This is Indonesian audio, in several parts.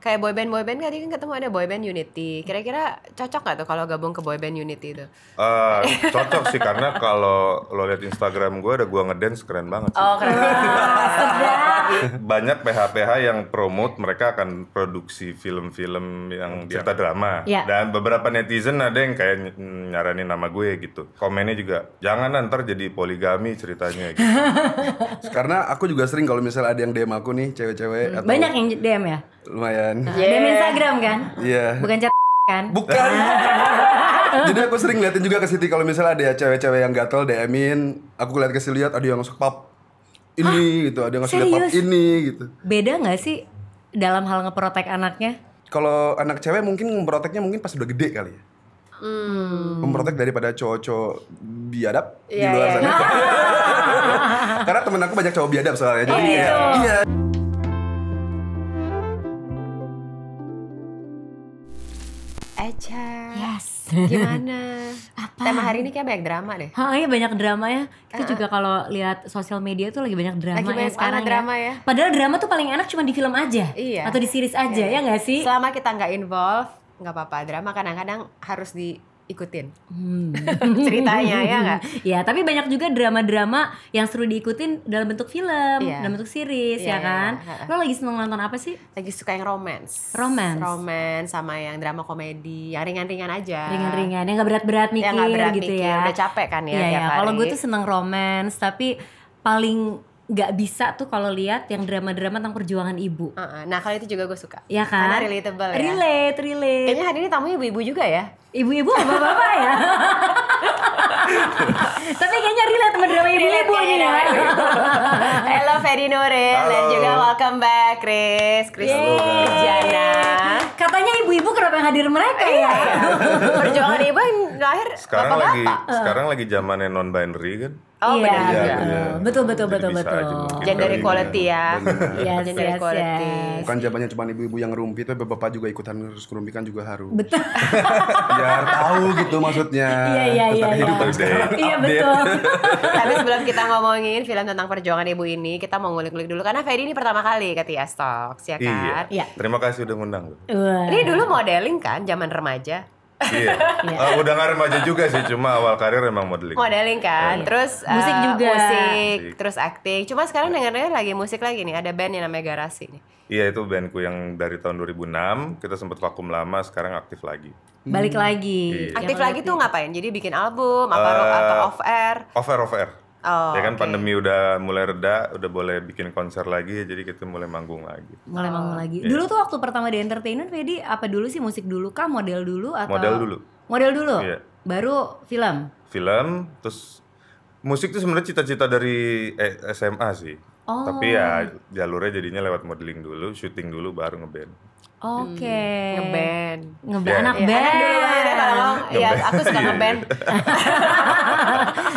Kayak boyband tadi kan ketemu ada boyband Unity. Kira-kira cocok nggak tuh kalau gabung ke boyband Unity itu? Cocok sih karena kalau lo lihat Instagram gue ada gue ngedance keren banget sih. Oh keren. Banyak PH-PH yang promote mereka akan produksi film-film yang cerita drama. Ya. Dan beberapa netizen ada yang kayak nyaranin nama gue gitu. Komennya juga jangan ntar jadi poligami ceritanya gitu. Karena aku juga sering kalau misalnya ada yang DM aku nih cewek-cewek atau Banyak yang DM ya? lumayan. DM Instagram kan? Iya. Bukan chat kan? Bukan. Jadi aku sering ngeliatin juga ke Siti kalau misalnya ada cewek-cewek yang gatel DM-in, aku lihat ke Siti lihat ada yang ngasih pap ini gitu, ada yang ngasih pap Serius? ini gitu. Beda nggak sih dalam hal ngeprotek anaknya? Kalau anak cewek mungkin memproteknya mungkin pas udah gede kali ya. Memprotek daripada cowok-cowok biadab di Iya, luar iya. sana. Karena temen aku banyak cowok biadab soalnya. Jadi gitu. iya. Echa. Yes. Gimana? Apa? Tema hari ini kayak banyak drama deh. Iya banyak drama ya. Kita juga kalau lihat sosial media tuh lagi banyak drama Lagi ya banyak sekarang banget drama ya. Padahal drama tuh paling enak cuma di film aja. Iya. Atau di series aja ya nggak sih? Selama kita nggak involve, nggak apa-apa. Drama kadang-kadang harus diikutin ceritanya ya nggak? Ya, tapi banyak juga drama-drama yang seru diikutin dalam bentuk film, Iya. dalam bentuk series Iya, ya kan. iya. Lo lagi seneng nonton apa sih? Lagi suka yang romance. Romance. Sama yang drama komedi, yang ringan-ringan aja. Ringan-ringan, yang nggak berat-berat mikir Yang nggak berat gitu mikir, ya. udah capek kan ya Iya, tiap ya. Kalau hari. gue tuh seneng romance, tapi paling nggak bisa tuh kalau lihat yang drama-drama tentang perjuangan ibu. Nah kalau itu juga gue suka. Ya kan? Karena relatable ya. Relate. Kayaknya hari ini tamunya ibu-ibu juga ya. Ibu-ibu apa bapak ya? Tapi kayaknya relate sama drama ibu-ibu nih ya. Hello Ferry Nuril dan juga welcome back Chris Jana. Katanya ibu-ibu kenapa yang hadir mereka ya? Perjuangan ibu yang lahir Sekarang lagi zamannya non binary kan. Oh Iya, benar juga. betul. Jadi bisa aja mungkin Gender kali ini equality ya. Yes, Gender yes, equality. yes. Bukan jawabannya cuma ibu-ibu yang rumpi, tapi bapak juga ikutan ngurus kerumpi kan juga harus. Betul. Biar tahu gitu maksudnya. Iya. Tentang kehidupan iya. sekarang. Iya Update. betul. Tapi sebelum kita ngomongin film tentang perjuangan ibu ini, kita mau ngulik-ngulik dulu karena Ferry ini pertama kali ke Tias Talks ya kan. Iya. Terima kasih udah ngundang lu. Wah. Ini dulu modeling kan zaman remaja. Iya. Udah nggak remaja juga sih, cuma awal karir emang modeling. Modeling kan, terus Musik juga. musik, terus acting. Cuma sekarang dengar-dengar lagi musik lagi nih, ada band yang namanya Garasi nih. Iya, itu bandku yang dari tahun 2006, kita sempat vakum lama, sekarang aktif lagi. Balik lagi. Iya. Aktif lagi tuh ngapain? Jadi bikin album atau off air? Off air. Oh, Ya kan oke. pandemi udah mulai reda, udah boleh bikin konser lagi, jadi kita mulai manggung lagi. Mulai manggung lagi. Iya. Dulu tuh waktu pertama di entertainment, Fedi apa dulu sih, musik dulu kah, model dulu atau? Model dulu. Model dulu. Iya. Baru film. Film, terus musik tuh sebenarnya cita-cita dari SMA sih. Oh. Tapi ya jalurnya jadinya lewat modeling dulu, syuting dulu, baru ngeband. Oke. Ngeband. Iya. Anak Iya, band. anak dulu banget ya kalau ngomong. Iya, aku suka Iya. ngeband.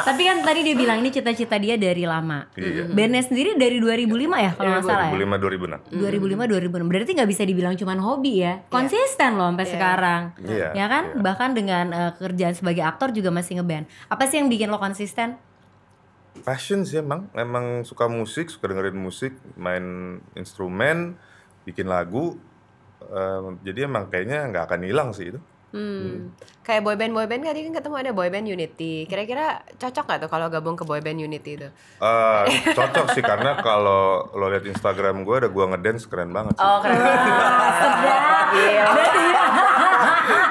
Tapi kan tadi dia bilang ini cita-cita dia dari lama. Iya. Bandnya sendiri dari 2005 ya kalau nggak salah ya. 2005-2006. 2005-2006 berarti nggak bisa dibilang cuman hobi ya, konsisten loh sampai sekarang. Iya, Ya kan, iya. bahkan dengan kerjaan sebagai aktor juga masih ngeband. Apa sih yang bikin lo konsisten? Passion sih emang suka musik, suka dengerin musik, main instrumen, bikin lagu. Jadi emang kayaknya nggak akan hilang sih itu. Kayak boyband tadi kan ketemu ada boyband Unity. Kira-kira cocok nggak tuh kalau gabung ke boyband Unity itu? Cocok sih karena kalau lo lihat Instagram gue ada gue ngedance keren banget sih. Oh keren.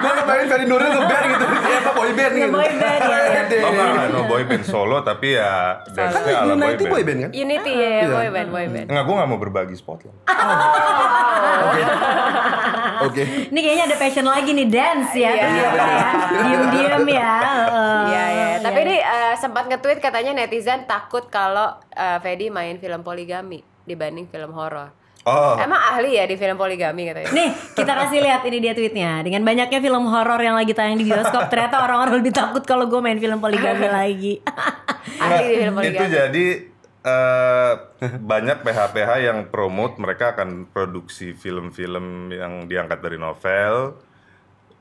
Gue kebayang Ferry Nuril nge-band gitu. Kayak boyband gitu. Boyband ya. Oh enggak, no boyband solo tapi ya dance-nya ala Unity boyband. boyband kan? Unity ya, boyband. Enggak, gue gak mau berbagi spotlight. Oke. Ini kayaknya ada passion lagi nih, dance ya. Iya. ternyata ya. Diem-diem ya. Iya. Tapi ini sempat nge-tweet katanya netizen takut kalau Fedi main film poligami dibanding film horor. Oh, Emang ahli ya di film poligami katanya? Nih, kita kasih lihat ini dia tweetnya. Dengan banyaknya film horor yang lagi tayang di bioskop, ternyata orang-orang lebih takut kalau gue main film poligami lagi. Ahli di film itu poligami. jadi banyak PH-PH yang promote mereka akan produksi film-film yang diangkat dari novel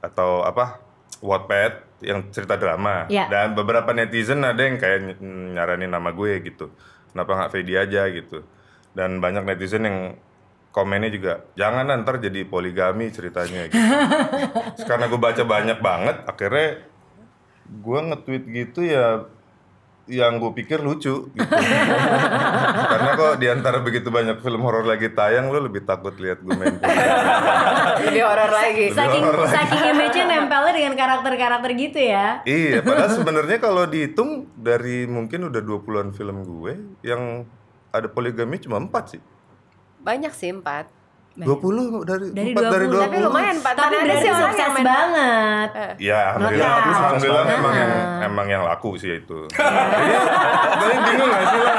atau apa Wattpad yang cerita drama. Ya. Dan beberapa netizen ada yang kayak nyaranin nama gue gitu, kenapa nggak Fedi aja gitu. Dan banyak netizen yang komennya juga jangan ntar jadi poligami ceritanya gitu. Terus karena gue baca banyak banget, akhirnya gue nge-tweet gitu ya yang gue pikir lucu gitu. Karena kok diantara begitu banyak film horor lagi tayang, lo lebih takut lihat gue main poligami. Lebih horor lagi. Saking image-nya nempelnya dengan karakter-karakter gitu ya. Iya, padahal sebenarnya kalau dihitung dari mungkin udah 20-an film gue yang ada poligami cuma 4 sih. Banyak sih 4. 20 dari 4 dari 20. Tapi lumayan 4. Tapi Mana ada berarti sih orang sukses yang main banget. Ya, alhamdulillah emang yang laku sih itu. Jadi bingung gak sih lo?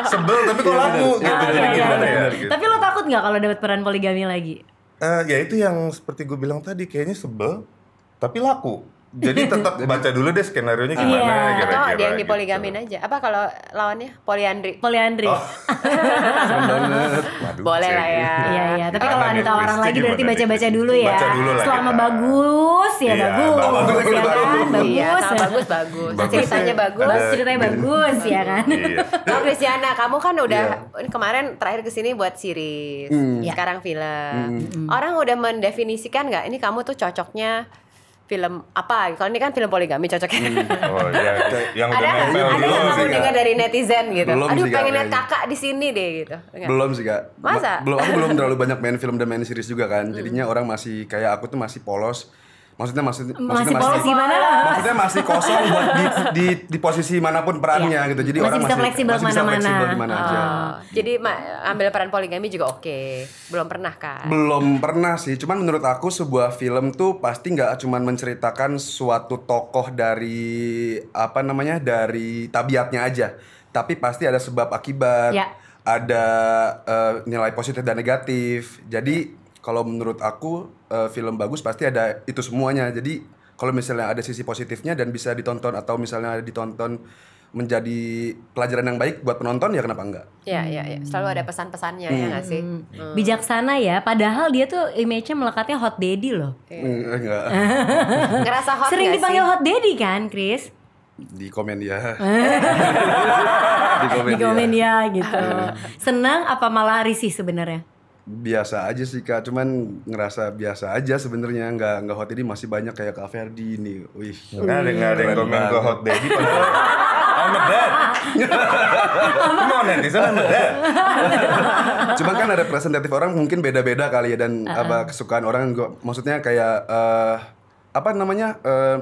Sebel tapi kok laku gitu. Jadi gimana ya? Gitu. Tapi lo takut nggak kalau dapat peran poligami lagi? Ya itu yang seperti gue bilang tadi, kayaknya sebel tapi laku. Jadi tetap baca dulu deh skenario nya gimana kira-kira. atau dia yang gitu. dipoligamin aja. Apa kalau lawannya poliandri? Poliandri. Serem banget. Waduh, Boleh lah ya. Iya. Tapi kalau ada tawaran Kristi lagi berarti gimana baca-baca nih? dulu ya. Baca dulu lah Selama kita. bagus ya Iya, bagus. bagus. Ya kan? Iya, Bagus. sama bagus. Bagus. Ceritanya bagus. Ada- Ceritanya bagus ya kan. Iya. Oh Christiana, kamu kan udah Iya. kemarin terakhir kesini buat series, sekarang film. Hmm. Orang udah mendefinisikan nggak ini kamu tuh cocoknya film apa? Kalau ini kan film poligami cocoknya. Oh iya, yang udah Ada nempel ada gitu. yang kamu sih, Kak. dengar dari netizen gitu. Belum Aduh sih, Kak, pengen lihat kayaknya. kakak di sini deh gitu. Enggak? Belum sih Kak. Masa? Aku belum terlalu banyak main film dan main series juga kan. Jadinya orang masih kayak aku tuh masih polos. Maksudnya Masih polos gimana? Maksudnya masih kosong buat di posisi manapun perannya gitu. Jadi Masih orang bisa fleksibel masih bisa kemana-mana. fleksibel di mana aja. Oh, jadi ambil peran poligami juga oke. Belum pernah kan? Belum pernah sih, cuman menurut aku sebuah film tuh pasti nggak cuman menceritakan suatu tokoh dari dari tabiatnya aja, tapi pasti ada sebab akibat, Ya. ada nilai positif dan negatif. Jadi kalau menurut aku film bagus pasti ada itu semuanya. Jadi kalau misalnya ada sisi positifnya dan bisa ditonton atau misalnya ditonton menjadi pelajaran yang baik buat penonton ya kenapa enggak? Iya. Selalu ada pesan-pesannya ya nggak sih? Bijaksana ya, padahal dia tuh image-nya melekatnya hot daddy loh. Enggak. Ngerasa hot Sering nggak dipanggil sih? hot daddy kan, Chris? Di komen ya. Di komen ya gitu. Senang apa malah risih sebenarnya? Biasa aja sih Kak, cuman ngerasa biasa aja sebenarnya, nggak hot ini masih banyak kayak Kak Ferdi nih. Wih. Nggak ada yang komen ke hot daddy padahal I'm a dad. Come on netizen, I'm a dad. Cuman kan ada representatif orang mungkin beda-beda kali ya, dan kesukaan orang gua maksudnya kayak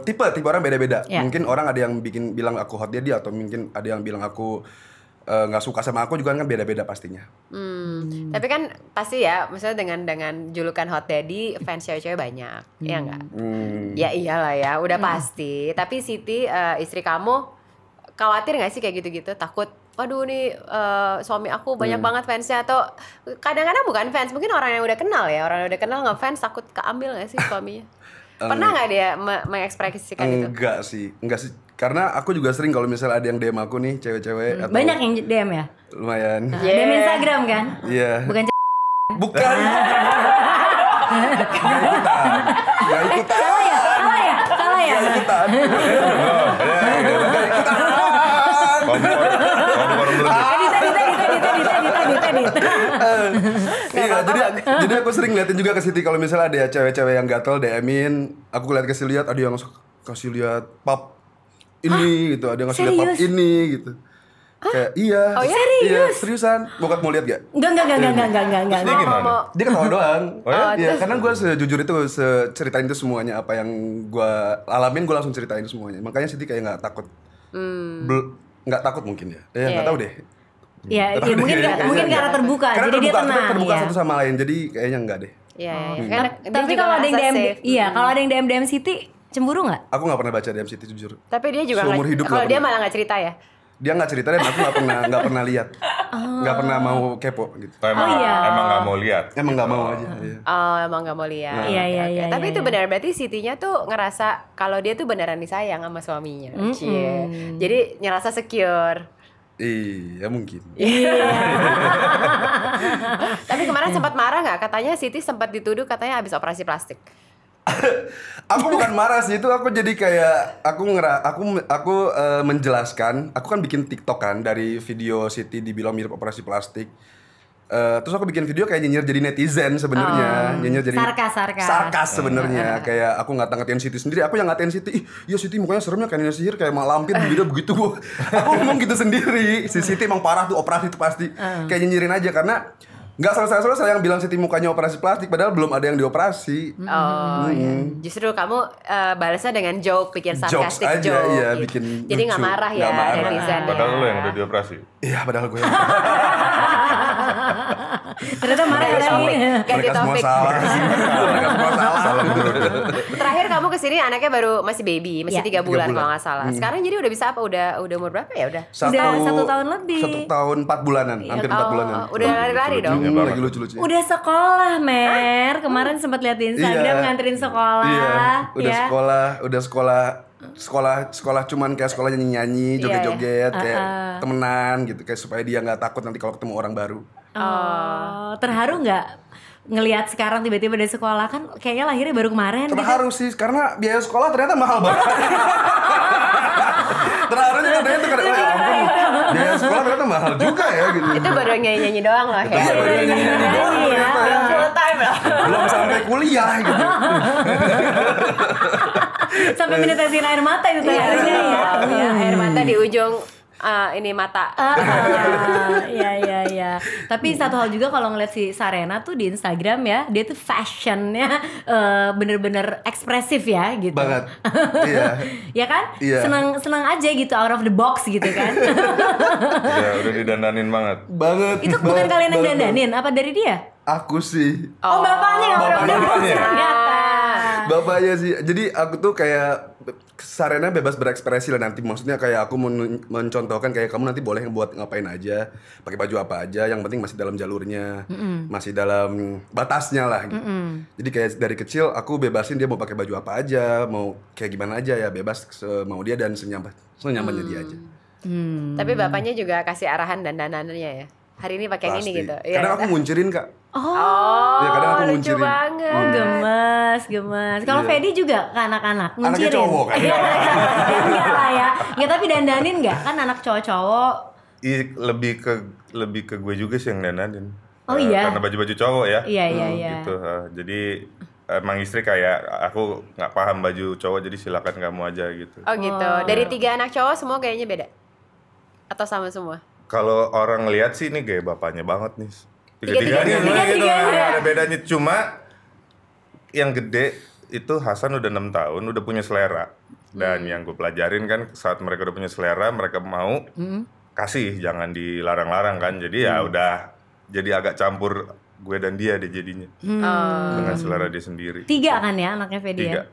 tipe orang beda-beda. Ya. Mungkin orang ada yang bilang aku hot daddy, atau mungkin ada yang bilang aku nggak suka sama aku, juga kan beda-beda pastinya. Tapi kan pasti ya, misalnya dengan julukan hot daddy, fans cewek-cewek banyak, ya nggak? Ya iyalah ya, udah pasti. Tapi Siti, istri kamu, khawatir nggak sih kayak gitu-gitu? Takut, waduh nih suami aku banyak banget fansnya, atau kadang-kadang bukan fans, mungkin orang yang udah kenal ya, orang yang udah kenal ngefans takut keambil nggak sih suaminya? Pernah nggak dia mengekspresikan itu? Enggak sih. Karena aku juga sering kalau misalnya ada yang DM aku nih, cewek-cewek atau Banyak yang DM ya? lumayan. DM Instagram kan? Iya. Bukan Bukan. Gak ikutan. Salah ya? Gak ikutan. Kompor belum. Iya, jadi aku sering ngeliatin juga ke Siti kalau misalnya ada cewek-cewek yang gatel DM-in, aku kasih lihat, ada yang kasih lihat pap ini gitu, ada yang ngasih lihat pap Serius? ini gitu. Kayak iya. Oh, ya? Iya, seriusan. Bokap mau lihat gak? Enggak. Dia gimana? Dia ketawa doang. Oh ya? Iya, karena gue sejujur itu ceritain itu semuanya, apa yang gue alamin gue langsung ceritain semuanya. Makanya Siti kayak nggak takut. Nggak takut mungkin ya. Nggak tahu deh. Ya, mungkin karena terbuka, Karena jadi dia tenang. terbuka Ya. satu sama lain, jadi kayaknya enggak deh. Iya. Karena dia Tapi juga kalau ada yang ngerasa DM, safe. iya, kalau ada yang DM Siti, cemburu nggak? Aku nggak pernah baca DM Siti jujur. Tapi dia juga Seumur hidup kalau nggak dia pernah. malah nggak cerita ya. Dia nggak cerita dan aku nggak pernah lihat, nggak pernah mau kepo gitu. Emang nggak mau lihat. Emang nggak mau aja. Iya. Oh, emang nggak mau lihat. Iya, Oke, iya, oke. iya, Tapi iya, itu iya. benar, berarti Sitinya tuh ngerasa kalau dia tuh beneran disayang sama suaminya. Cie. Jadi ngerasa secure. Iya mungkin. Tapi kemarin sempat marah nggak? Katanya Siti sempat dituduh katanya habis operasi plastik. Aku bukan marah sih, itu aku jadi kayak aku menjelaskan. Aku kan bikin TikTok kan dari video Siti dibilang mirip operasi plastik. Terus aku bikin video kayak nyinyir jadi netizen sebenarnya, nyinyir jadi sarkas sebenarnya. Kayak aku ngatain Siti sendiri, aku yang ngatain Siti. Ih, iya Siti mukanya seremnya kayak Nina Sihir, kayak mak lampir begitu. Aku ngomong gitu sendiri. Si Siti emang parah tuh operasi itu pasti. Kayak nyinyirin aja karena nggak selesai yang bilang Siti mukanya operasi plastik padahal belum ada yang dioperasi. Iya. Justru kamu balasnya dengan joke, bikin sarkastik aja, joke. iya, gitu. bikin Jadi nggak lucu. marah ya Nggak marah. netizen. Padahal lo yang udah dioperasi. Iya, padahal gue yang Ternyata marah Ganti lagi. topik. Ganti mereka semua topik. salah. Mereka semua salah. Terakhir kamu kesini anaknya baru masih baby, masih Ya, 3 bulan 3 bulan. kalau nggak salah. Sekarang jadi udah bisa apa? Udah umur berapa ya? Udah. Udah 1 tahun lebih. 1 tahun 4 bulanan, hampir 4 bulanan. Udah lari-lari dong. Lucu-lucunya Lagi lucu-lucu. Udah sekolah, Mer. Kemarin sempat lihat di Instagram nganterin sekolah. Iya, udah ya. sekolah cuman kayak sekolah nyanyi-nyanyi, joget-joget, Iya. kayak temenan gitu, kayak supaya dia nggak takut nanti kalau ketemu orang baru. Terharu nggak ngelihat sekarang tiba-tiba dari sekolah kan kayaknya lahirnya baru kemarin gitu. Terharu sih, karena biaya sekolah ternyata mahal banget. Terharunya kan ternyata kayak, oh ya ampun, biaya sekolah ternyata mahal juga ya gitu. Itu baru nyanyi-nyanyi doang lah ya. Iya, baru nyanyi-nyanyi doang ternyata. Belum full time lah. Belum sampai kuliah gitu. Sampai menetesin air mata itu terharunya ya. Iya, air mata di ujung ini mata. Iya. Tapi satu hal juga kalau ngeliat si Sarena tuh di Instagram ya, dia tuh fashionnya bener-bener ekspresif ya gitu. Banget. Iya. Ya kan? Iya. Senang aja gitu, out of the box gitu kan. Ya udah didandanin banget. Banget. Itu bukan kalian yang dandanin, apa dari dia? Aku sih. Oh, bapaknya yang out of the box Bapaknya. ternyata. Bapaknya sih. Jadi aku tuh kayak Sarena bebas berekspresi lah nanti. Maksudnya kayak aku mencontohkan kayak kamu nanti boleh buat ngapain aja, pakai baju apa aja, yang penting masih dalam jalurnya, masih dalam batasnya lah gitu. Jadi kayak dari kecil aku bebasin dia mau pakai baju apa aja, mau kayak gimana aja ya, bebas mau dia dan senyamannya dia aja. Tapi bapaknya juga kasih arahan dan dandanannya ya. Hari ini pakai yang ini Pasti. gitu. Kadang aku muncerin Kak. Oh, Ya, kadang aku lucu muncerin. banget. Oh, gemes. Kalau Iya. Fedi juga ke anak-anak, Anaknya nguncirin. cowok kan? Ya enggak lah ya. Ya tapi dandanin enggak? Kan anak cowok-cowok. Lebih ke gue juga sih yang dandanin. Oh iya? Karena baju-baju cowok ya. Iya. Gitu. Jadi emang istri kayak aku nggak paham baju cowok jadi silakan kamu aja gitu. Oh gitu. Dari 3 anak cowok semua kayaknya beda? Atau sama semua? Kalau orang lihat sih ini gaya bapaknya banget nih. Tiga-tiganya. Gitu, nggak ada bedanya. Cuma yang gede itu Hasan udah 6 tahun, udah punya selera. Dan yang gue pelajarin kan saat mereka udah punya selera, mereka mau kasih, jangan dilarang-larang kan. Jadi ya udah jadi agak campur gue dan dia deh jadinya. Dengan selera dia sendiri. 3 kan ya anaknya Fedi ya?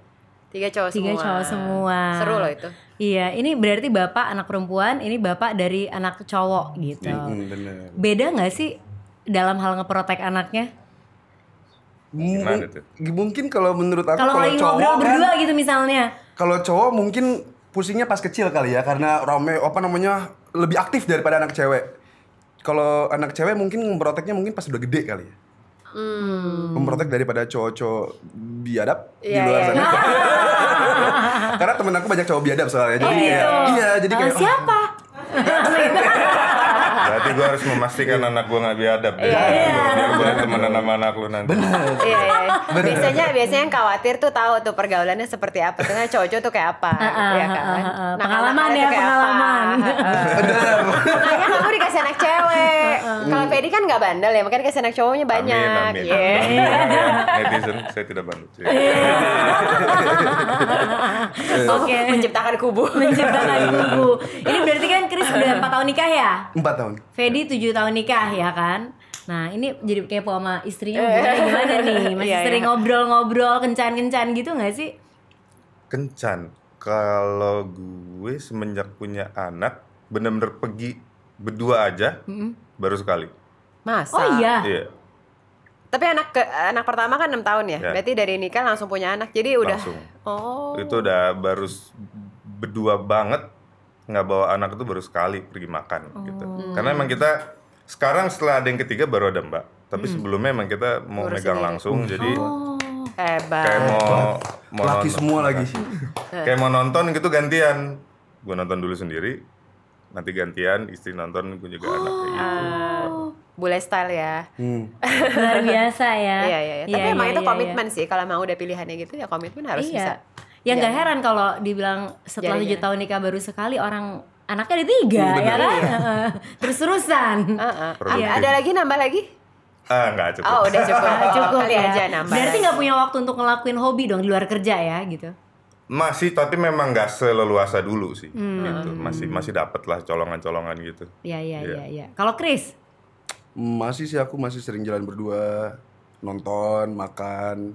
3 cowok 3 semua. cowok semua. Seru loh itu. Iya, ini berarti bapak anak perempuan, ini bapak dari anak cowok gitu. Bener. Beda nggak sih dalam hal ngeprotek anaknya? Gimana tuh? Mungkin kalau menurut aku Kalau lagi cowok ngobrol kan, berdua gitu misalnya. kalau cowok mungkin pusingnya pas kecil kali ya, karena lebih aktif daripada anak cewek. Kalau anak cewek mungkin memproteknya mungkin pas udah gede kali ya. Memprotek daripada cowok-cowok biadab di Iya, luar iya. sana. Karena temen aku banyak cowok biadab soalnya. Jadi kayak, iya, jadi kayak Siapa? Berarti gue harus memastikan anak gue nggak biadab deh. Biar gue temenan sama anak lu nanti. Iya. Biasanya yang khawatir tuh tahu tuh pergaulannya seperti apa. Karena cowok-cowok tuh kayak apa, ya kan? Pengalaman anak-anaknya ya, tuh kayak pengalaman. apa. Makanya kamu dikasih anak cewek. Kalau Fedi kan nggak bandel ya, makanya dikasih anak cowoknya banyak. Amin. Yeah. Netizen saya tidak bandel. Oke. Menciptakan kubu. Menciptakan kubu. Ini berarti kan Chris udah 4 tahun nikah ya? 4 tahun. Fedi 7 tahun nikah ya kan? Nah ini jadi kepo sama istrinya hubungannya gimana nih? Masih Iya, sering ngobrol-ngobrol, kencan-kencan gitu gak sih? Kencan. Kalau gue semenjak punya anak, bener-bener pergi berdua aja, baru sekali. Masa? Oh iya? Iya, Tapi anak pertama kan 6 tahun ya? Ya. Berarti dari nikah langsung punya anak. Jadi udah. langsung. Oh. Itu udah baru berdua banget, nggak bawa anak itu baru sekali pergi makan gitu. Karena emang kita sekarang setelah ada yang ketiga baru ada Mbak. Tapi sebelumnya emang kita mau Ngurus megang sendiri. langsung, jadi Hebat. kayak mau Laki nonton. semua lagi sih. Kayak mau nonton gitu gantian. Gue nonton dulu sendiri, nanti gantian istri nonton, gue juga anak kayak gitu. Bule style ya. Luar biasa ya. Iya. Tapi emang itu komitmen sih. Kalau mau udah pilihannya gitu ya komitmen harus bisa. Ya nggak heran kalau dibilang setelah 7 tahun nikah baru sekali orang anaknya ada 3 ya kan? Terus-terusan. Ada lagi nambah lagi? Nggak cukup. Oh udah cukup. Cukup Kali ya. aja nambah. Berarti lagi. nggak punya waktu untuk ngelakuin hobi dong di luar kerja ya gitu. Masih, tapi memang nggak seleluasa dulu sih. Gitu. Masih dapet lah colongan-colongan gitu. Iya. Kalau Chris? Masih sih, aku masih sering jalan berdua, nonton, makan,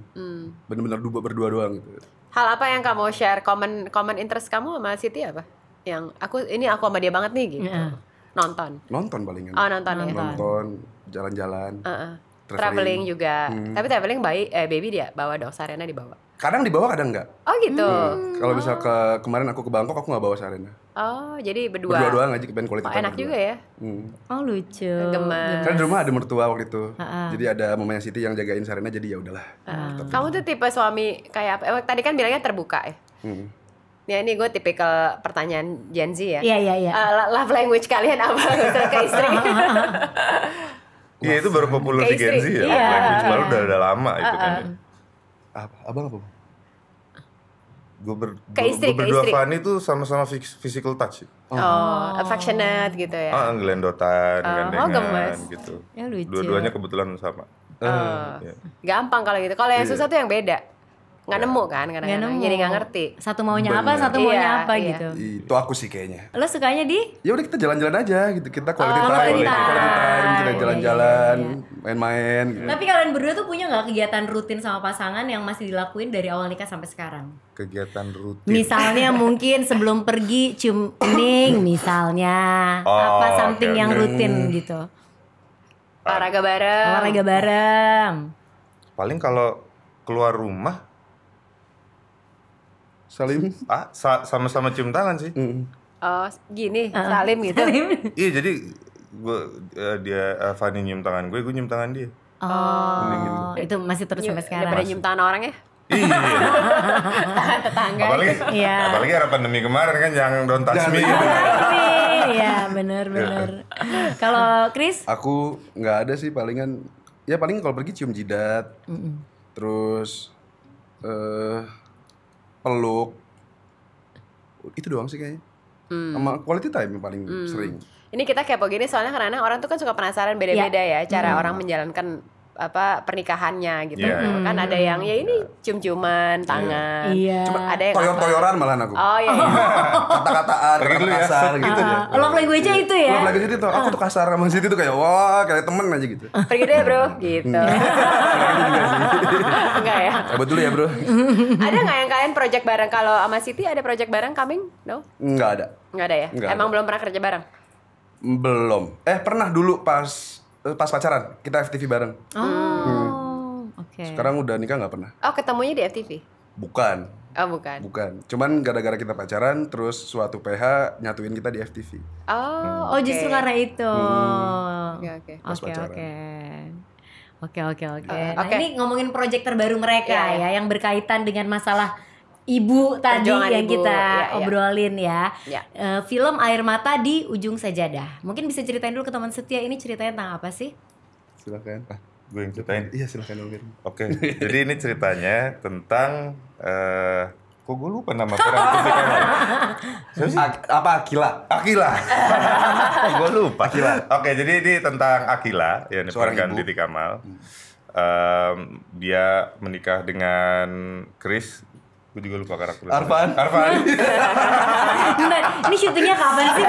bener-bener berdua doang gitu. Hal apa yang kamu share common interest kamu sama Siti apa? Yang aku sama dia banget nih gitu. Nonton Palingan. Oh nonton ya. Nonton, jalan-jalan, Traveling juga. Tapi traveling baby dia bawa dong, Sarena dibawa. Kadang dibawa, kadang enggak. Oh gitu. Kalau misal kemarin aku ke Bangkok, aku nggak bawa Sarena. Oh jadi berdua. Berdua doang aja, pengen quality time Enak berdua. juga ya. Oh lucu. Gemes. Kan di rumah ada mertua waktu itu. Jadi ada mamanya Siti yang jagain Sarena, jadi ya udahlah. Kamu tuh tipe suami kayak apa? Tadi kan bilangnya terbuka ya. Ya ini gue tipikal pertanyaan Gen Z ya. Iya. Love language kalian apa ke istri? Iya itu baru populer di Gen Z ya. Iya. Language baru udah lama itu kan. Abang apa? Ke istri. berdua Fanny tuh sama-sama physical touch. Affectionate gitu ya. Gelendotan, gandengan gemes. gitu. Ya, lucu. Dua-duanya kebetulan sama. Ya. Gampang kalau gitu. Kalau yang susah tuh yang beda. Nggak nemu kan kadang-kadang. Jadi nggak ngerti. Satu maunya apa, satu maunya apa Iya. gitu. Itu aku sih kayaknya. Lo sukanya di? Ya udah kita jalan-jalan aja gitu. Kita quality quality time, time. kita jalan-jalan, main-main gitu. Tapi kalian berdua tuh punya nggak kegiatan rutin sama pasangan yang masih dilakuin dari awal nikah sampai sekarang? Kegiatan rutin. Misalnya mungkin sebelum pergi cium kening misalnya. Apa something oke, yang oke. rutin gitu. Olahraga bareng. Olahraga bareng. Paling kalau keluar rumah Salim. sama-sama cium tangan sih. Oh gini, salim gitu. Iya jadi Fanny nyium tangan gue nyium tangan dia. Oh, itu masih terus sampai sekarang. Daripada nyium tangan orang ya. Iya. Tetangga. Apalagi era pandemi kemarin kan yang don't touch me gitu. Iya, bener. Kalau Chris? Aku nggak ada sih, palingan ya paling kalau pergi cium jidat. Terus peluk. Itu doang sih kayaknya. Sama quality time yang paling sering. Ini kita kepo gini soalnya karena orang tuh kan suka penasaran beda-beda ya cara orang menjalankan pernikahannya gitu. Yeah. Kan ada yang ya ini cium-ciuman tangan. Iya. Cuma Ada yang toyor-toyoran malahan aku. Oh iya. Kata-kataan, Pergi dulu ya. kasar gitu ya. Love language-nya itu ya? Love language itu aku tuh kasar sama Siti tuh kayak wah kayak temen aja gitu. Pergi deh bro, gitu. Enggak ya? Cabut dulu ya bro. Ada nggak yang kalian project bareng? Kalau sama Siti ada project bareng coming? No? Nggak ada. Nggak ada ya? Nggak Emang ada. belum pernah kerja bareng? Belum. Pernah dulu pas pacaran kita FTV bareng. Oh, oke. Sekarang udah nikah nggak pernah. Oh ketemunya di FTV? Bukan. Oh bukan. Cuman gara-gara kita pacaran terus suatu PH nyatuin kita di FTV. Oh, Oh, justru karena itu. Oke. Pas Oke. pacaran. Oke. Nah, Oke. ini ngomongin project terbaru mereka Iya, ya yang berkaitan dengan masalah ibu tadi Perjuangan yang ibu, kita iya. obrolin ya. Iya. Film Air Mata di Ujung Sajadah. Mungkin bisa ceritain dulu ke teman setia ini ceritanya tentang apa sih? Silakan. Gue yang ceritain. Iya silakan Om. Oke, jadi ini ceritanya tentang kok gue lupa nama peran Titika. Siapa sih? Apa Akila? Akila. Gue lupa. Akila. Oke, jadi ini tentang Akila yang Seorang diperankan ibu. Titi Kamal. Dia menikah dengan Chris. Gue juga lupa karakternya. Arfan. Bentar, ini syutingnya kapan sih?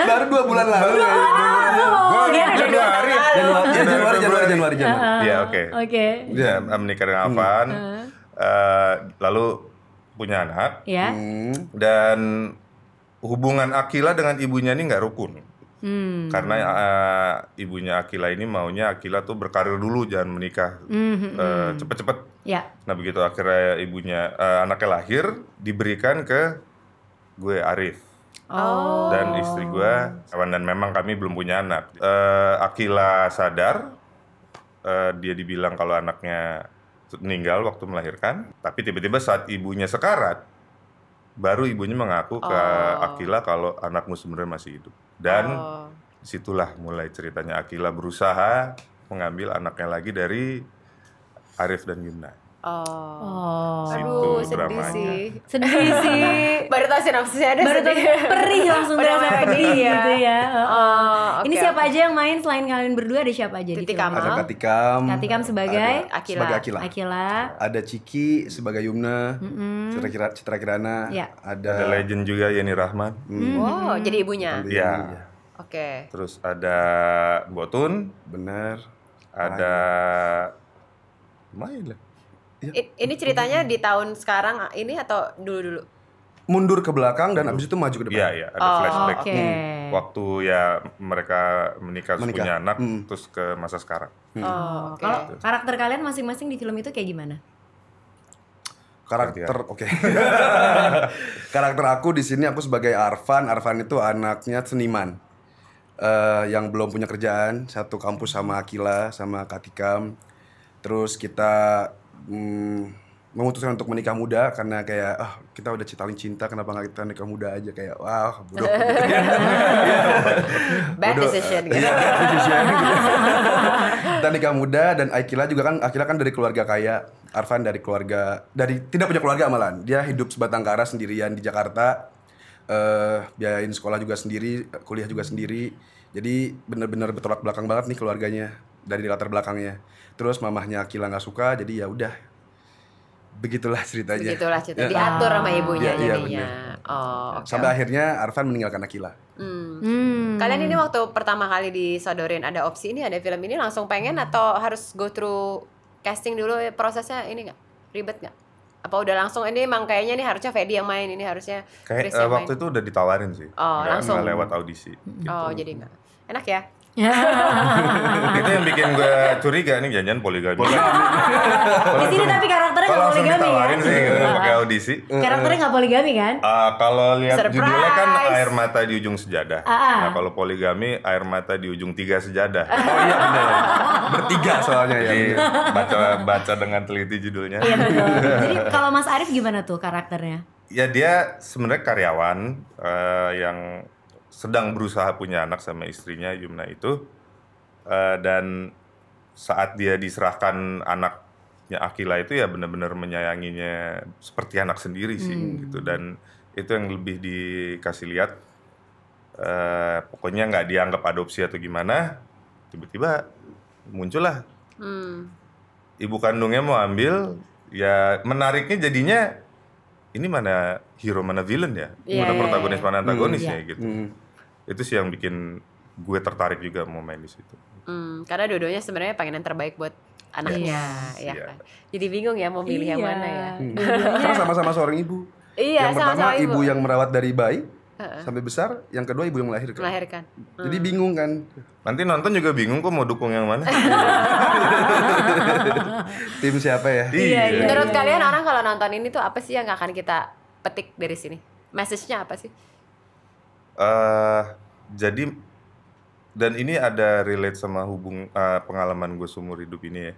Baru 2 bulan lalu. Gue Januari. Januari. Iya, oke. Oke. Dia menikah dengan Arfan. Lalu punya anak. Ya. Dan hubungan Akila dengan ibunya ini nggak rukun. Karena ibunya Akila ini maunya Akila tuh berkarir dulu, jangan menikah cepet-cepet. Ya. Nah begitu akhirnya anaknya lahir, diberikan ke gue Arif. Dan istri gue, dan memang kami belum punya anak. Akila sadar, dia dibilang kalau anaknya meninggal waktu melahirkan, tapi tiba-tiba saat ibunya sekarat, baru ibunya mengaku ke Akila kalau anakmu sebenarnya masih hidup. Dan disitulah mulai ceritanya Akila berusaha mengambil anaknya lagi dari Arif dan Yumna. Aduh, Situ sedih dramanya. sih. Sedih sih. Baru tahu sinopsisnya ada Baru tuh sedih. perih langsung Udah terasa sedih sedih ya. gitu ya. Oke, Ini siapa aja yang main selain kalian berdua, ada siapa aja di Titik film? Kamal. Ada Katikam. Katikam sebagai Akila. Sebagai Akila. Akila. Ada Ciki sebagai Yumna. Citra Kirana. Ya. Ada legend juga Yeni Rahman. Wow, jadi ibunya. Iya. Oke. Terus ada Botun, Bener. ada lumayan lah. Ini ceritanya di tahun sekarang ini atau dulu-dulu? Mundur ke belakang dan abis itu maju ke depan. Iya, iya, ada flashback. Oke. Waktu ya mereka menikah, terus punya anak, terus ke masa sekarang. Oke. Kalau karakter kalian masing-masing di film itu kayak gimana? Karakter, oke. Karakter aku di sini aku sebagai Arfan. Arfan itu anaknya seniman. Yang belum punya kerjaan, satu kampus sama Akila, sama Katikam. Terus kita memutuskan untuk menikah muda karena kayak kita udah citalin cinta, kenapa nggak kita nikah muda aja, kayak wah bodoh. Bad decision gitu. Iya, bad decision. Kita nikah muda dan Akila kan dari keluarga kaya. Arfan dari tidak punya keluarga malahan. Dia hidup sebatang kara sendirian di Jakarta. Biayain sekolah juga sendiri, kuliah juga sendiri. Jadi bener-bener bertolak belakang banget nih keluarganya dari latar belakangnya. Terus mamahnya Akila nggak suka, jadi ya udah. Begitulah ceritanya. Begitulah cerita. Diatur sama ibunya Iya, jadinya. Oke. Sampai akhirnya Arfan meninggalkan Akila. Kalian ini waktu pertama kali disodorin ada opsi ini, ada film ini, langsung pengen atau harus go through casting dulu, prosesnya ini nggak ribet nggak? Apa udah langsung ini emang kayaknya nih harusnya Fedi yang main, ini harusnya Chris Kayak yang main? waktu itu udah ditawarin sih. Langsung. Nggak lewat audisi. Oh jadi nggak enak ya? Itu yang bikin gue curiga nih, jangan poligami. Di sini tapi karakternya Kalau nggak langsung poligami ya? ditawarin sih pakai audisi. Karakternya nggak poligami kan? Kalau lihat Surprise. judulnya kan air mata di ujung sejadah. Nah kalau poligami air mata di ujung 3 sejadah. Oh iya benar. Bertiga soalnya ya. Jadi baca dengan teliti judulnya. Iya betul. Jadi kalau Mas Arif gimana tuh karakternya? Ya dia sebenarnya karyawan yang sedang berusaha punya anak sama istrinya Yumna itu, dan saat dia diserahkan anaknya Akila itu ya benar-benar menyayanginya seperti anak sendiri sih gitu, dan itu yang lebih dikasih lihat. Pokoknya nggak dianggap adopsi atau gimana, tiba-tiba muncullah ibu kandungnya mau ambil. Ya menariknya jadinya ini mana hero mana villain ya, mana protagonis mana antagonisnya gitu. Itu sih yang bikin gue tertarik juga mau main di situ. Karena dua-duanya sebenarnya pengen yang terbaik buat anaknya, ya kan. Jadi bingung ya mau milih yang mana ya. Karena sama-sama seorang ibu. Iya, Yang pertama sama-sama ibu yang merawat dari bayi sampai besar, yang kedua ibu yang melahirkan. Jadi bingung kan. Nanti nonton juga bingung kok mau dukung yang mana. Tim siapa ya? Iya. Menurut kalian orang kalau nonton ini tuh apa sih yang akan kita petik dari sini? Message-nya apa sih? Jadi dan ini ada relate sama pengalaman gue seumur hidup ini ya.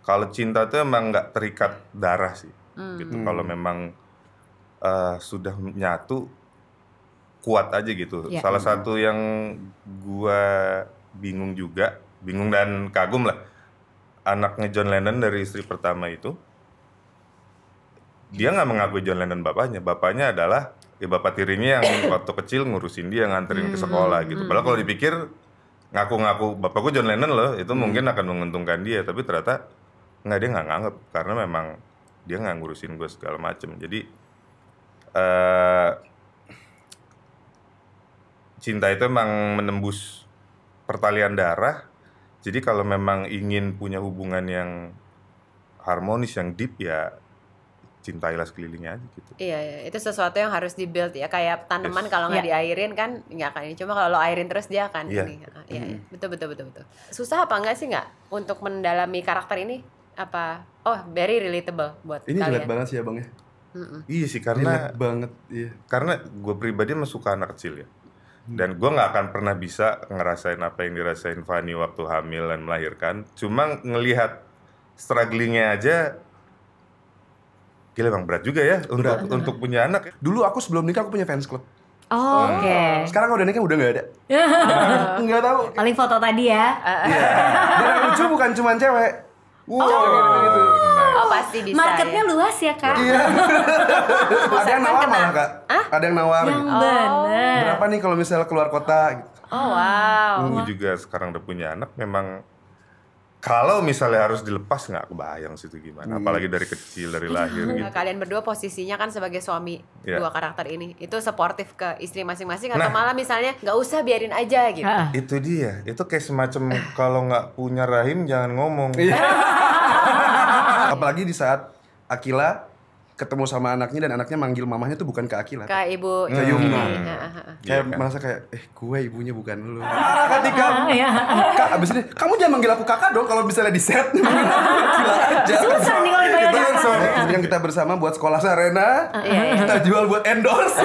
Kalau cinta tuh emang nggak terikat darah sih, gitu. Kalau memang sudah nyatu, kuat aja gitu. Ya. Salah satu yang gue bingung dan kagum lah, anaknya John Lennon dari istri pertama itu, dia nggak mengakui John Lennon bapaknya adalah bapak tirinya yang waktu kecil ngurusin dia, nganterin ke sekolah gitu. Padahal kalau dipikir ngaku-ngaku bapakku John Lennon loh, itu mungkin akan menguntungkan dia, tapi ternyata dia nggak nganggep karena memang dia nggak ngurusin gue segala macem. Jadi cinta itu emang menembus pertalian darah. Jadi kalau memang ingin punya hubungan yang harmonis, yang deep, ya cintailah sekelilingnya aja gitu. Iya, itu sesuatu yang harus di-build ya. Kayak tanaman kalau nggak diairin kan nggak akan ini. Cuma kalau lo airin terus dia akan ini. Iya, betul. Susah apa enggak sih nggak untuk mendalami karakter ini? Apa? Oh, very relatable buat Ini kalian. relate banget sih ya Bang ya. Iya sih, karena Relate banget, iya. karena gue pribadi emang suka anak kecil ya. Dan gue nggak akan pernah bisa ngerasain apa yang dirasain Fanny waktu hamil dan melahirkan. Cuma ngelihat strugglingnya aja, gila emang berat juga ya untuk punya anak. Dulu aku sebelum nikah aku punya fans club. Oh, oke. Sekarang udah nikah udah nggak ada. Nggak tahu. Paling foto tadi ya. Iya. Dan yang lucu bukan cuma cewek. Gitu. Oh pasti bisa. Marketnya ya. luas ya kak. Iya. Ada yang nawar malah kak. Ada yang nawar. Yang Gitu. bener. Berapa nih kalau misalnya keluar kota? Gitu. Oh wow. Gue juga sekarang udah punya anak, memang kalau misalnya harus dilepas nggak kebayang sih itu gimana. Apalagi dari kecil, dari lahir gitu. Kalian berdua posisinya kan sebagai suami Iya. dua karakter ini, itu suportif ke istri masing-masing atau malah misalnya nggak usah biarin aja gitu. Itu dia, itu kayak semacam kalau nggak punya rahim jangan ngomong. Apalagi di saat Akila ketemu sama anaknya dan anaknya manggil mamahnya tuh bukan ke Akila. Ke ibu. Ke Yumna. Iya. Kayak Iya kan? merasa kayak gue ibunya bukan lu. Ketika Iya. Kak abis ini kamu jangan manggil aku kakak dong kalau misalnya di set. Manggil aku Akila aja. Susah nih kalau dipanggil Kita kakak. yang kita bersama buat sekolah Sarena, Iya. kita jual buat endorse.